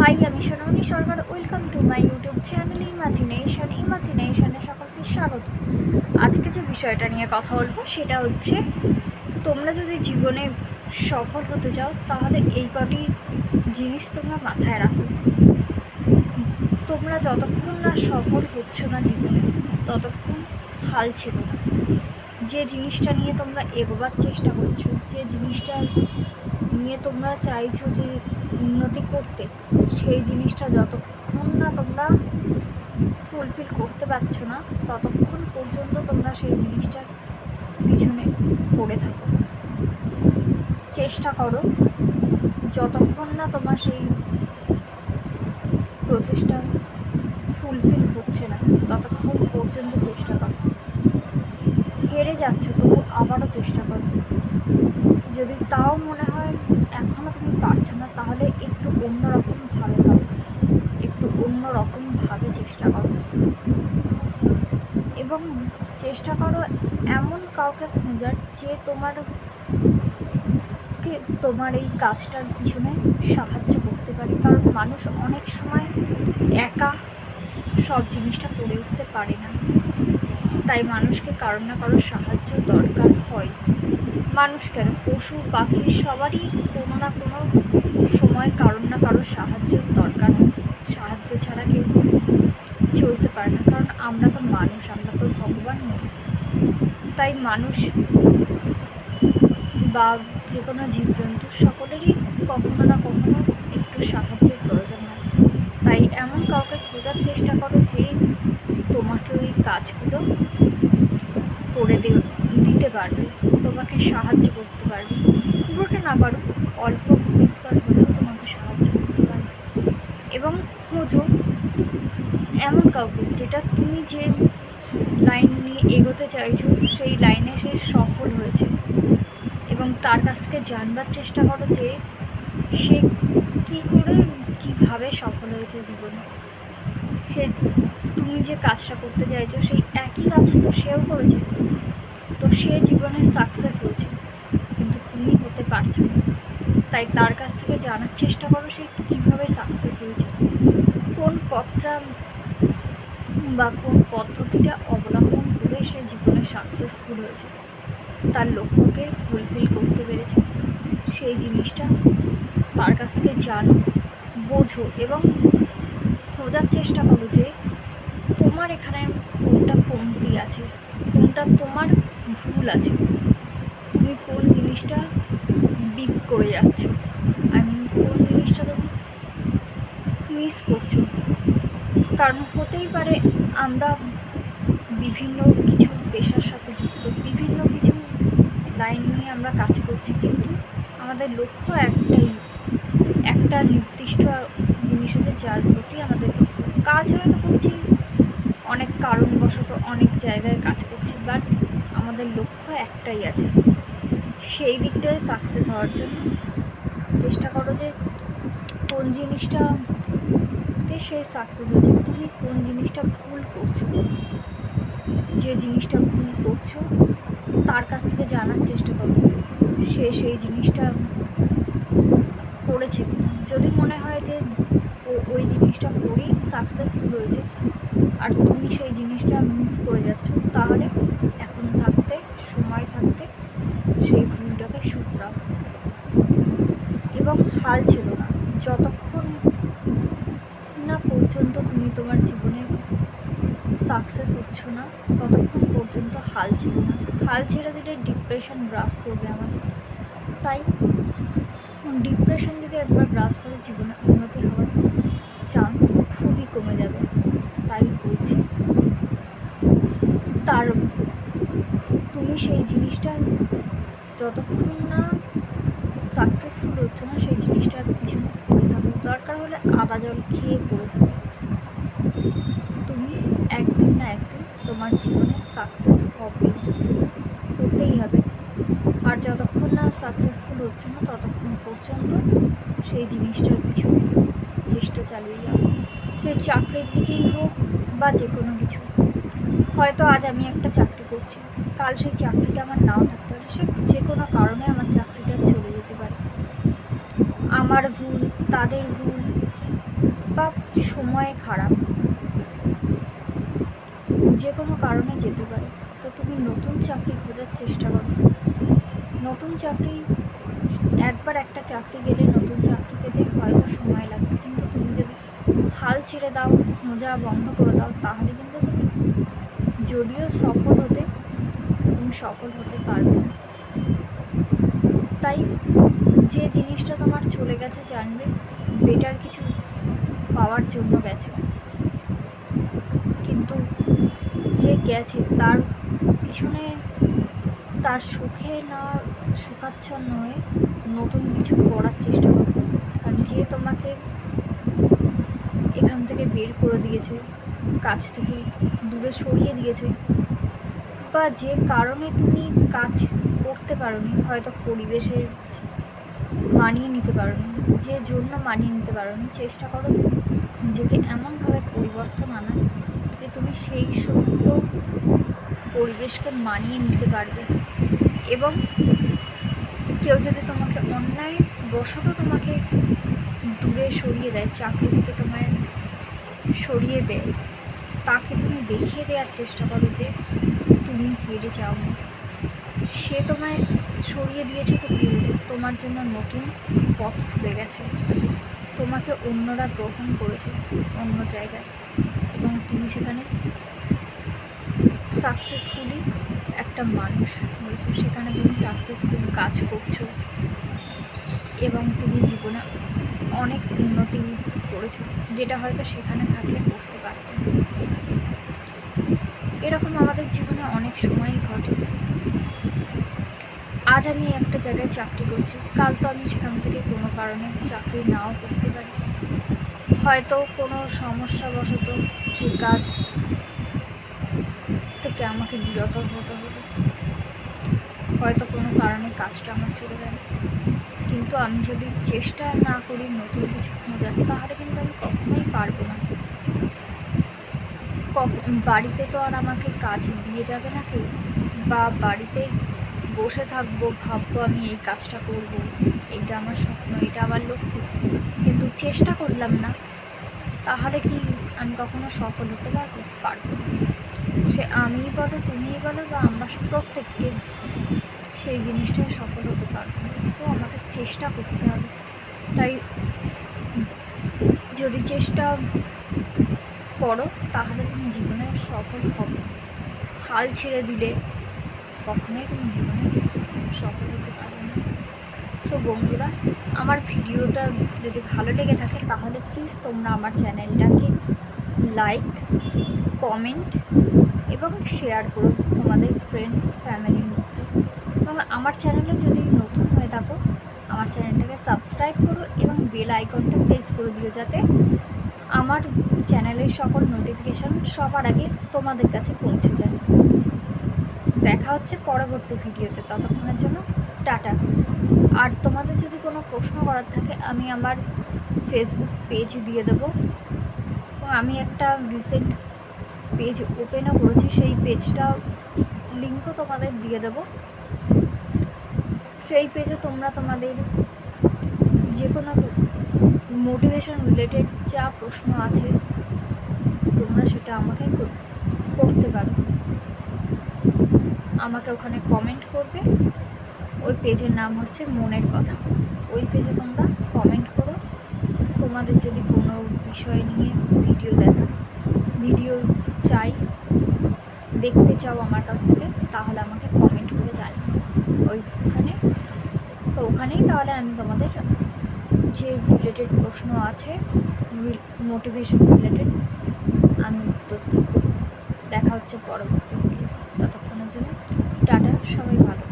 High, আমি Sonamoni Sarkar. Welcome to my YouTube channel ইমাজিনেশনে সকলকে স্বাগত। আজকে যে বিষয়টা নিয়ে কথা বলবো সেটা হচ্ছে, তোমরা যদি জীবনে সফল হতে চাও তাহলে এই কটি জিনিস তোমরা মাথায় রাখো। তোমরা যতক্ষণ না সফল হচ্ছ না জীবনে, ততক্ষণ হাল ছেড়ো না। যে জিনিসটা নিয়ে তোমরা এগোবার চেষ্টা করছো, যে জিনিসটা নিয়ে তোমরা চাইছো যে উন্নতি করতে, সেই জিনিসটা যতক্ষণ না তোমরা ফুলফিল করতে পারছো না, ততক্ষণ পর্যন্ত তোমরা সেই জিনিসটার পিছনে পড়ে থাকো। চেষ্টা করো, যতক্ষণ না তোমার সেই প্রচেষ্টা ফুলফিল হচ্ছে না ততক্ষণ পর্যন্ত চেষ্টা করো। হেরে যাচ্ছ তবু আবারও চেষ্টা করো। যদি তাও মনে হয় এখনও তুমি পারছো না, তাহলে একটু অন্যরকমভাবে করো, একটু অন্যরকমভাবে চেষ্টা করো এবং চেষ্টা করো এমন কাউকে খোঁজার যে তোমার এই কাজটার পিছনে সাহায্য করতে পারে। কারণ মানুষ অনেক সময় একা সব জিনিসটা করে উঠতে পারে না, তাই মানুষকে কারো না কারো সাহায্য দরকার হয়। মানুষ কেন, পশু পাখি সবারই কোনো না কোনো সময় কারোর না কারো সাহায্যের দরকার হয়। সাহায্য ছাড়া কেউ চলতে পারে না, কারণ আমরা তো মানুষ, আমরা তো ভগবান নই। তাই মানুষ বা যে কোনো জীবজন্তু সকলেরই কখনো না কখনো একটু সাহায্যের প্রয়োজন হয়। তাই এমন কাউকে খোঁজার চেষ্টা করো যে তোমাকে ওই কাজগুলো করে দিতে পারবে, তোমাকে সাহায্য করতে পারবে। পুরোটা না পারো, অল্প বিস্তর হলেও তোমাকে সাহায্য করতে পারবে। এবং খোঁজো এমন কাউকে যেটা তুমি যে লাইন নিয়ে এগোতে চাইছো সেই লাইনে সে সফল হয়েছে, এবং তার কাছ থেকে জানবার চেষ্টা করো যে সে কী করে কীভাবে সফল হয়েছে জীবনে। সে তুমি যে কাজটা করতে চাইছো সেই একই কাজ তো সেও করেছে, তো সে জীবনে সাকসেস হয়েছে, কিন্তু তুমি হতে পারছো না। তাই তার কাছ থেকে জানার চেষ্টা করো সে কীভাবে সাকসেস হয়েছে, কোন পথটা বা কোন পদ্ধতিটা অবলম্বন করে সে জীবনে সাকসেসফুল হয়েছে, তার লক্ষ্যকে ফুলফিল করতে পেরেছে। সেই জিনিসটা তার কাছ থেকে জানো, বোঝো এবং খোঁজার চেষ্টা করো যে তোমার এখানে কোনটা কমতি আছে, কোনটা তোমার ভুল আছে, তুমি কোন জিনিসটা বিপ করে যাচ্ছ, কোন জিনিসটা তুমি মিস করছো। কারণ হতেই পারে আমরা বিভিন্ন কিছু পেশার সাথে যুক্ত, বিভিন্ন কিছু লাইন নিয়ে আমরা কাজ করছি, কিন্তু আমাদের লক্ষ্য একটাই, একটা নির্দিষ্ট জিনিস হচ্ছে যার প্রতি আমাদের লক্ষ্য। কাজ হয়তো করছি অনেক কারণবশত, অনেক জায়গায় কাজ করছি, বাট আমাদের লক্ষ্য একটাই আছে। সেই দিকটায় সাকসেস হওয়ার জন্য চেষ্টা করো যে কোন জিনিসটাতে সে সাকসেস হচ্ছে, তুমি কোন জিনিসটা ভুল করছো। যে জিনিসটা ভুল করছো তার কাছ থেকে জানার চেষ্টা করো সে সেই জিনিসটা করেছে কিনা। যদি মনে হয় যে ওই জিনিসটা করেই সাকসেসফুল হয়েছে আর তুমি সেই জিনিসটা মিস করে যাচ্ছ, তাহলে এখন থাকতে, সময় থাকতে সেই ভুলটাকে শুধরাও এবং হাল ছেড়ো না। যতক্ষণ না পর্যন্ত তুমি তোমার জীবনে সাকসেস হচ্ছ না ততক্ষণ পর্যন্ত হাল ছেড়ো না। হাল ছেড়ে দিলে ডিপ্রেশন গ্রাস করবে আমাদের। তাই ডিপ্রেশন যদি একবার গ্রাস করে, জীবনে উন্নতি হওয়ার চান্স খুবই কমে যাবে। তাই বলছি, তুমি সেই জিনিসটা যতক্ষণ না সাকসেসফুল হচ্ছে না সেই জিনিসটার পিছনে পড়ে থাকো, দরকার হলে আদা জল খেয়ে পড়ে থাকো। তুমি একদিন না একদিন তোমার জীবনে সাকসেস হতেই হবে। আর যতক্ষণ না সাকসেসফুল হচ্ছে না ততক্ষণ পর্যন্ত সেই জিনিসটার পিছনে চেষ্টা চালিয়ে যাও। সেই চাকরির দিকেই হোক বা যে কোনো কিছু। হয়তো আজ আমি একটা চাকরি করছি, কাল সেই চাকরিটা আমার নাও থাকতে পারে, সে যে কোনো কারণে আমার চাকরিটা চলে যেতে পারে। আমার ভুল, তাদের ভুল, বা সময় খারাপ, যে কোনো কারণে যেতে পারে। তো তুমি নতুন চাকরি খোঁজার চেষ্টা করো। নতুন চাকরি, একবার একটা চাকরি গেলে নতুন চাকরি পেতে হয়তো সময় লাগবে, কিন্তু তুমি যদি হাল ছেড়ে দাও, খোঁজা বন্ধ করে দাও, তাহলে কিন্তু তুমি যদিও সফল হতে, তুমি সফল হতে পারবে না। তাই যে জিনিসটা তোমার চলে গেছে, জানবে বেটার কিছু পাওয়ার জন্য গেছে, কিন্তু যে গেছে তার পিছনে তার সুখে না সুখাচ্ছন্ন হয়ে নতুন কিছু করার চেষ্টা করো। কারণ যে তোমাকে এখান থেকে বের করে দিয়েছে, কাজ থেকে দূরে সরিয়ে দিয়েছে, বা যে কারণে তুমি কাজ করতে পারোনি, হয়তো পরিবেশের মানিয়ে নিতে পারোনি, যে জন্য মানিয়ে নিতে পারোনি, চেষ্টা করো নিজেকে এমনভাবে পরিবর্তন আনার যে তুমি সেই সমস্ত পরিবেশকে মানিয়ে নিতে পারবে। এবং কেউ যদি তোমাকে অন্যায় বশত তোমাকে দূরে সরিয়ে দেয়, চাকরি থেকে তোমায় সরিয়ে দেয়, তাকে তুমি দেখিয়ে দেওয়ার চেষ্টা করো যে তুমি হেরে যাওনি। সে তোমায় সরিয়ে দিয়েছে তো কী হয়েছে, তোমার জন্য নতুন পথ খুলে গেছে, তোমাকে অন্যরা গ্রহণ করেছে অন্য জায়গায়, এবং তুমি সেখানে সাকসেসফুলি একটা মানুষ হয়েছো, সেখানে তুমি সাকসেসফুল কাজ করছো এবং তুমি জীবনে অনেক উন্নতি করেছো, যেটা হয়তো সেখানে থাকলে করতে পারতে। এরকম আমাদের জীবনে অনেক সময়ই ঘটে। আজ আমি একটা জায়গায় চাকরি করছি, কাল তো আমি সেখান থেকে কোনো কারণে চাকরি নাও করতে পারি, হয়তো কোনো সমস্যাবশত সেই কাজ থেকে আমাকে বিরত হতে হবে, হয়তো কোনো কারণে কাজটা আমার চলে যাবে। কিন্তু আমি যদি চেষ্টা না করি নতুন কিছু খোঁজার, তাহলে কিন্তু আমি কখনোই পারবো না। বাড়িতে তো আর আমাকে কাজ দিয়ে যাবে না কেউ, বা বাড়িতে বসে থাকবো, ভাববো আমি এই কাজটা করব, এইটা আমার স্বপ্ন, এটা আমার লক্ষ্য, কিন্তু চেষ্টা করলাম না, তাহলে কি আমি কখনো সফল হতে পারবো না। সে আমিই বলো, তুমিই বলো, বা আমরা প্রত্যেককে সেই জিনিসটাই সফল হতে পারবো না। সো আমাদের চেষ্টা করতে হবে। তাই যদি চেষ্টা করো, তাহলে তুমি জীবনে সফল হবে। হাল ছেড়ে দিলে কখনোই তুমি জীবনে সফল হতে পারবে না। সো বন্ধুরা, আমার ভিডিওটা যদি ভালো লেগে থাকে, তাহলে প্লিজ তোমরা আমার চ্যানেলটাকে লাইক, কমেন্ট এবং শেয়ার করো তোমাদের ফ্রেন্ডস ফ্যামিলির মধ্যে। এবং আমার চ্যানেলে যদি নতুন হয়ে থাকো, আমার চ্যানেলটাকে সাবস্ক্রাইব করো এবং বেল আইকনটা প্রেস করে দিও, যাতে আমার চ্যানেলের সকল নোটিফিকেশান সবার আগে তোমাদের কাছে পৌঁছে যায়। দেখা হচ্ছে পরবর্তী ভিডিওতে, ততক্ষণের জন্য টাটা। আর তোমাদের যদি কোনো প্রশ্ন করার থাকে, আমি আমার ফেসবুক পেজ দিয়ে দেবো, এবং আমি একটা রিসেন্ট পেজ ওপেনও করেছি, সেই পেজটা লিঙ্কও তোমাদের দিয়ে দেবো। সেই পেজে তোমরা তোমাদের যে কোনো মোটিভেশন রিলেটেড যা প্রশ্ন আছে, তোমরা সেটা আমাকে করতে পারো। আমাকে ওখানে কমেন্ট করবে। ওই পেজের নাম হচ্ছে মনের কথা। ওই পেজে তোমরা কমেন্ট করো। তোমাদের যদি কোনো বিষয় নিয়ে ভিডিও চাই, দেখতে চাও আমার কাছ থেকে, তাহলে আমাকে কমেন্ট করে জানাও ওখানেই। তাহলে আমি তোমাদের যে রিলেটেড প্রশ্ন আছে, মোটিভেশন রিলেটেড, আমি উত্তর দেব। দেখা হচ্ছে পরবর্তী ভিডিওতে, ততক্ষণের জন্য টাটা। সবাই ভালো।